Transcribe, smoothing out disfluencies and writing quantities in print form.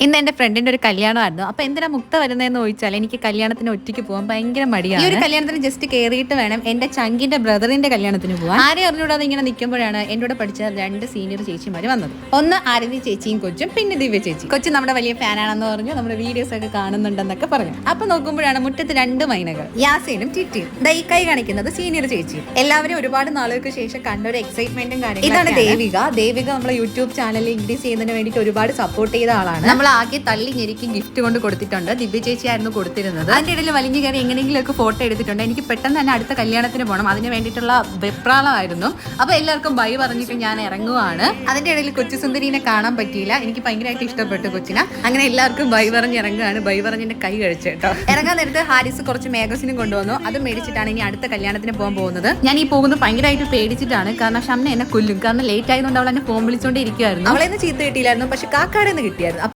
ഇന്ന് എന്റെ ഫ്രണ്ടിന്റെ ഒരു കല്യാണമായിരുന്നു. അപ്പൊ എന്തിനാ മുക്ത വരുന്നതെന്ന് ചോദിച്ചാൽ എനിക്ക് കല്യാണത്തിന് ഒറ്റയ്ക്ക് പോകാൻ ഭയങ്കര മടിയാണ്. ഈ ഒരു കല്യാണത്തിന് ജസ്റ്റ് കയറിയിട്ട് വേണം എന്റെ ചങ്കിന്റെ ബ്രദറിന്റെ കല്യാണത്തിന് പോകാൻ. ആരെയും അറിഞ്ഞൂടാതെ ഇങ്ങനെ നിൽക്കുമ്പോഴാണ് എന്റെ കൂടെ പഠിച്ച 2 സീനിയർ ചേച്ചിമാര് വന്നത്. ഒന്ന് ആരതി ചേച്ചിയും കൊച്ചും, പിന്നെ ദിവ്യ ചേച്ചി. കൊച്ചു നമ്മുടെ വലിയ ഫാനാണെന്ന് പറഞ്ഞു, നമ്മുടെ വീഡിയോസ് ഒക്കെ കാണുന്നുണ്ടെന്നൊക്കെ പറഞ്ഞു. അപ്പൊ നോക്കുമ്പോഴാണ് മുറ്റത്ത് 2 മൈനകൾ, യാസീനും ടിറ്റിയും. ഈ കൈ കാണിക്കുന്നത് സീനിയർ ചേച്ചി. എല്ലാവരും ഒരുപാട് നാളുകൾക്ക് ശേഷം കണ്ട ഒരു എക്സൈറ്റ്മെന്റും കാര്യങ്ങളും. ഇതാണ് ദേവിക നമ്മളെ യൂട്യൂബ് ചാനൽ ഇൻക്രീസ് ചെയ്യുന്നതിന് വേണ്ടിയിട്ട് ഒരുപാട് സപ്പോർട്ട് ചെയ്ത ആളാണ്. നമ്മൾ ആകെ തള്ളി ഞെരിക്കും ഗിഫ്റ്റ് കൊണ്ട് കൊടുത്തിട്ടുണ്ട്. ദിവ്യ ചേച്ചിയായിരുന്നു കൊടുത്തിരുന്നത്. അതിന്റെ ഇടയിൽ വലിഞ്ഞു കയറി എങ്ങനെയെങ്കിലും ഒക്കെ ഫോട്ടോ എടുത്തിട്ടുണ്ട്. എനിക്ക് പെട്ടെന്ന് തന്നെ അടുത്ത കല്യാണത്തിന് പോകണം, അതിന് വേണ്ടിയിട്ടുള്ള വെപ്രാളമായിരുന്നു. അപ്പൊ എല്ലാവർക്കും ബൈ പറഞ്ഞിട്ട് ഞാൻ ഇറങ്ങുവാണ്. അതിന്റെ ഇടയിൽ കൊച്ചു സുന്ദരീനെ കാണാൻ പറ്റിയില്ല. എനിക്ക് ഭയങ്കരമായിട്ട് ഇഷ്ടപ്പെട്ടു കൊച്ചിനെ. അങ്ങനെ എല്ലാവർക്കും ബൈ പറഞ്ഞ് ഇറങ്ങുകയാണ്. ബൈ പറഞ്ഞ് എന്റെ കൈ കഴിച്ചു കേട്ടോ. ഇറങ്ങാൻ നേരത്ത് ഹാരിസ് കുറച്ച് മാഗസിനും കൊണ്ടുവന്നു. അത് മേടിച്ചിട്ടാണ് ഇനി അടുത്ത കല്യാണത്തിന് പോകാൻ പോകുന്നത്. ഞാൻ ഈ പോകുന്നത് ഭയങ്കരമായിട്ട് പേടിച്ചിട്ടാണ്. കാരണം ഷംന എന്നെ കൊല്ലും. കാരണം ലേറ്റ് ആയതുകൊണ്ട് അവൾ എന്നെ ഫോൺ വിളിച്ചോണ്ടേ ഇരിക്കുവായിരുന്നു. അവളെന്ന് ചീത്ത കിട്ടിയില്ലായിരുന്നു, പക്ഷെ കാക്കാടെ നിന്ന് കിട്ടിയായിരുന്നു.